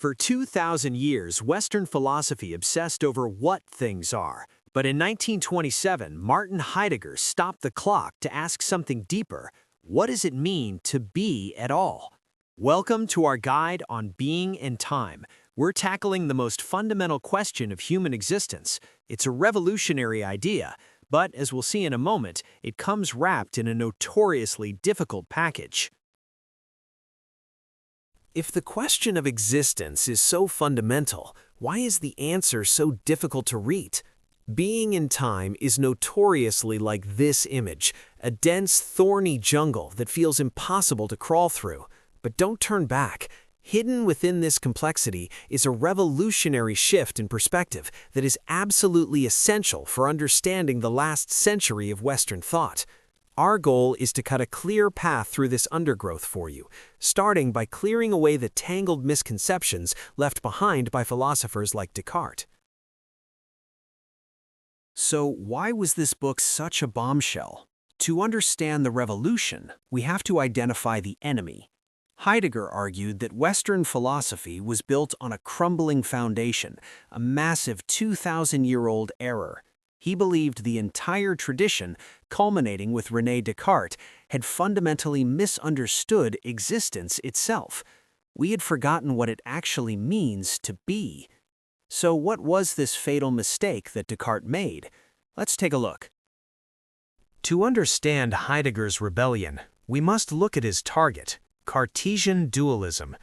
For 2,000 years, Western philosophy obsessed over what things are. But in 1927, Martin Heidegger stopped the clock to ask something deeper. What does it mean to be at all? Welcome to our guide on being and time. We're tackling the most fundamental question of human existence. It's a revolutionary idea, but as we'll see in a moment, it comes wrapped in a notoriously difficult package. If the question of existence is so fundamental, why is the answer so difficult to read? Being in time is notoriously like this image, a dense, thorny jungle that feels impossible to crawl through. But don't turn back. Hidden within this complexity is a revolutionary shift in perspective that is absolutely essential for understanding the last century of Western thought. Our goal is to cut a clear path through this undergrowth for you, starting by clearing away the tangled misconceptions left behind by philosophers like Descartes. So why was this book such a bombshell? To understand the revolution, we have to identify the enemy. Heidegger argued that Western philosophy was built on a crumbling foundation, a massive 2,000-year-old error. He believed the entire tradition, culminating with René Descartes, had fundamentally misunderstood existence itself. We had forgotten what it actually means to be. So what was this fatal mistake that Descartes made? Let's take a look. To understand Heidegger's rebellion, we must look at his target, Cartesian dualism.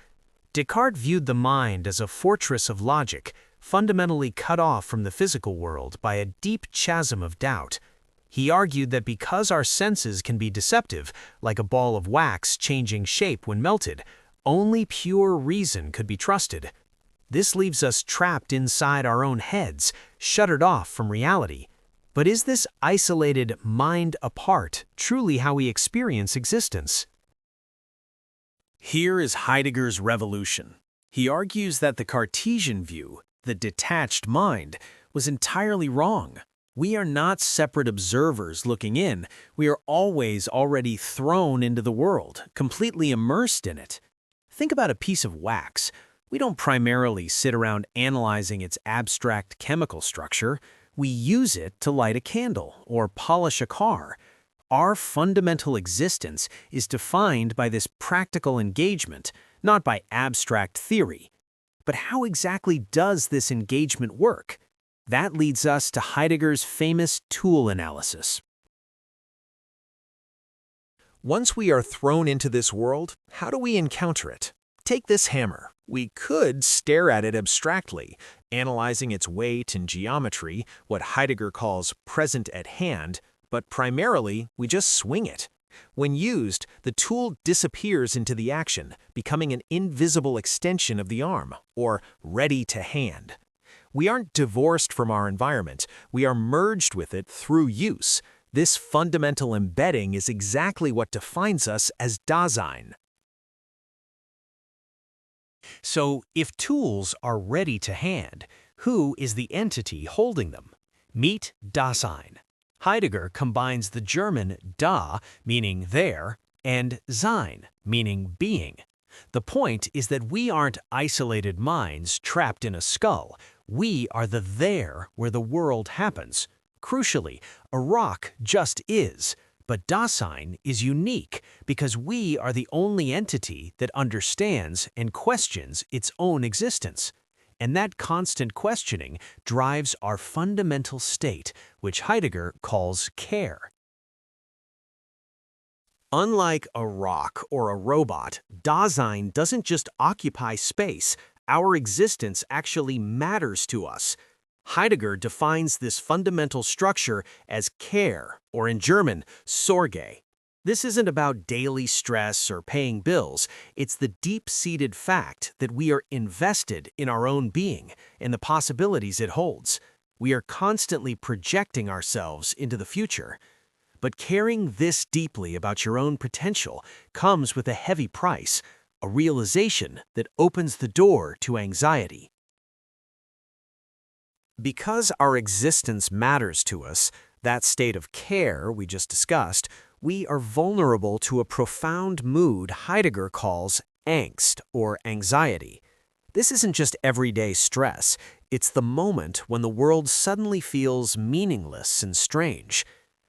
Descartes viewed the mind as a fortress of logic, fundamentally cut off from the physical world by a deep chasm of doubt. He argued that because our senses can be deceptive, like a ball of wax changing shape when melted, only pure reason could be trusted. This leaves us trapped inside our own heads, shuttered off from reality. But is this isolated mind apart truly how we experience existence? Here is Heidegger's revolution. He argues that the Cartesian view, the detached mind, was entirely wrong. We are not separate observers looking in. We are always already thrown into the world, completely immersed in it. Think about a piece of wax. We don't primarily sit around analyzing its abstract chemical structure. We use it to light a candle or polish a car. Our fundamental existence is defined by this practical engagement, not by abstract theory. But how exactly does this engagement work? That leads us to Heidegger's famous tool analysis. Once we are thrown into this world, how do we encounter it? Take this hammer. We could stare at it abstractly, analyzing its weight and geometry, what Heidegger calls present at hand, but primarily we just swing it. When used, the tool disappears into the action, becoming an invisible extension of the arm, or ready to hand. We aren't divorced from our environment, we are merged with it through use. This fundamental embedding is exactly what defines us as Dasein. So, if tools are ready to hand, who is the entity holding them? Meet Dasein. Heidegger combines the German da, meaning there, and sein, meaning being. The point is that we aren't isolated minds trapped in a skull. We are the there where the world happens. Crucially, a rock just is, but Dasein is unique because we are the only entity that understands and questions its own existence. And that constant questioning drives our fundamental state, which Heidegger calls care. Unlike a rock or a robot, Dasein doesn't just occupy space. Our existence actually matters to us. Heidegger defines this fundamental structure as care, or in German, Sorge. This isn't about daily stress or paying bills. It's the deep-seated fact that we are invested in our own being and the possibilities it holds. We are constantly projecting ourselves into the future. But caring this deeply about your own potential comes with a heavy price, a realization that opens the door to anxiety. Because our existence matters to us, that state of care we just discussed, we are vulnerable to a profound mood Heidegger calls angst or anxiety. This isn't just everyday stress, it's the moment when the world suddenly feels meaningless and strange.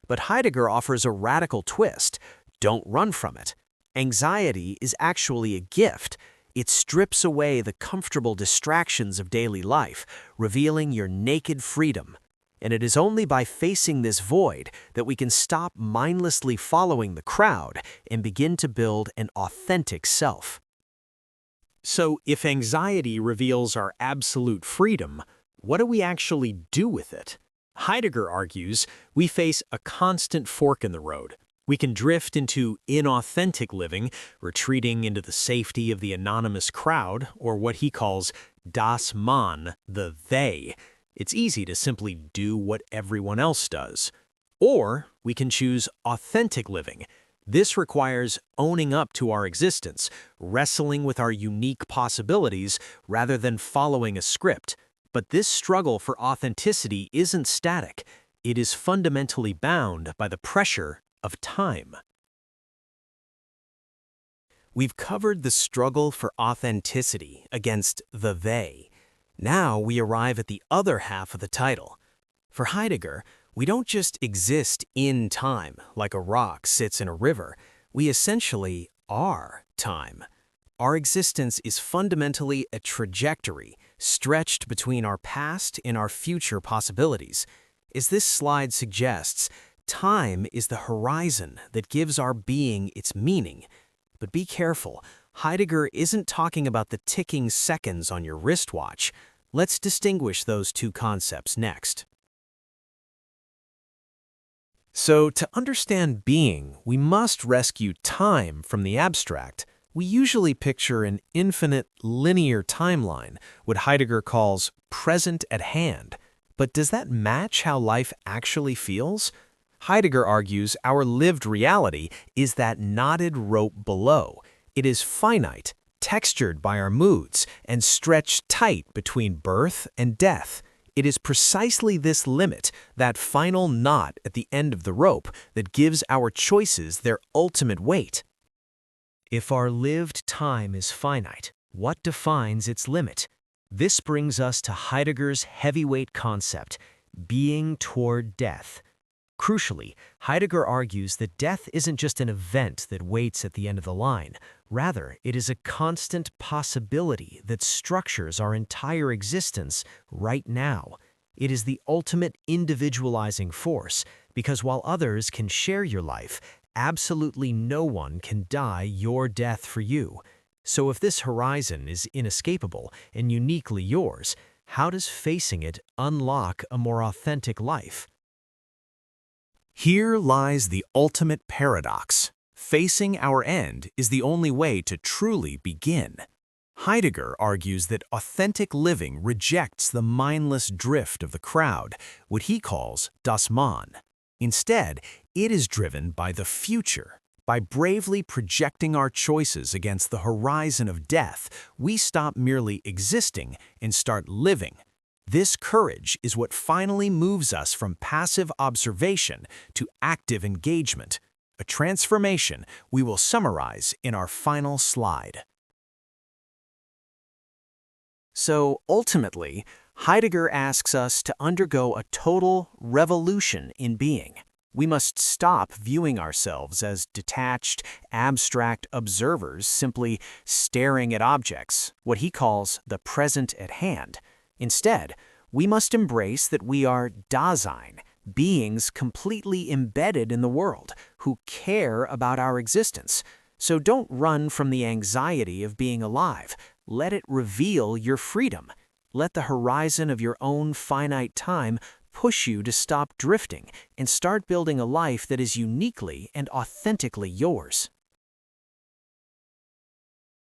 But Heidegger offers a radical twist. Don't run from it. Anxiety is actually a gift. It strips away the comfortable distractions of daily life, revealing your naked freedom. And it is only by facing this void that we can stop mindlessly following the crowd and begin to build an authentic self. So, if anxiety reveals our absolute freedom, what do we actually do with it? Heidegger argues we face a constant fork in the road. We can drift into inauthentic living, retreating into the safety of the anonymous crowd, or what he calls das Mann, the they. It's easy to simply do what everyone else does. Or we can choose authentic living. This requires owning up to our existence, wrestling with our unique possibilities rather than following a script. But this struggle for authenticity isn't static. It is fundamentally bound by the pressure of time. We've covered the struggle for authenticity against the they. Now we arrive at the other half of the title. For Heidegger, we don't just exist in time, like a rock sits in a river. We essentially are time. Our existence is fundamentally a trajectory, stretched between our past and our future possibilities. As this slide suggests, time is the horizon that gives our being its meaning. But be careful, Heidegger isn't talking about the ticking seconds on your wristwatch. Let's distinguish those two concepts next. So, to understand being, we must rescue time from the abstract. We usually picture an infinite, linear timeline, what Heidegger calls present at hand. But does that match how life actually feels? Heidegger argues our lived reality is that knotted rope below. It is finite, textured by our moods, and stretched tight between birth and death. It is precisely this limit, that final knot at the end of the rope, that gives our choices their ultimate weight. If our lived time is finite, what defines its limit? This brings us to Heidegger's heavyweight concept, being toward death. Crucially, Heidegger argues that death isn't just an event that waits at the end of the line. Rather, it is a constant possibility that structures our entire existence right now. It is the ultimate individualizing force, because while others can share your life, absolutely no one can die your death for you. So if this horizon is inescapable and uniquely yours, how does facing it unlock a more authentic life? Here lies the ultimate paradox. Facing our end is the only way to truly begin. Heidegger argues that authentic living rejects the mindless drift of the crowd, what he calls das Mann. Instead, it is driven by the future. By bravely projecting our choices against the horizon of death, we stop merely existing and start living. This courage is what finally moves us from passive observation to active engagement, a transformation we will summarize in our final slide. So ultimately, Heidegger asks us to undergo a total revolution in being. We must stop viewing ourselves as detached, abstract observers simply staring at objects, what he calls the present at hand. Instead, we must embrace that we are Dasein, beings completely embedded in the world, who care about our existence. So don't run from the anxiety of being alive. Let it reveal your freedom. Let the horizon of your own finite time push you to stop drifting and start building a life that is uniquely and authentically yours.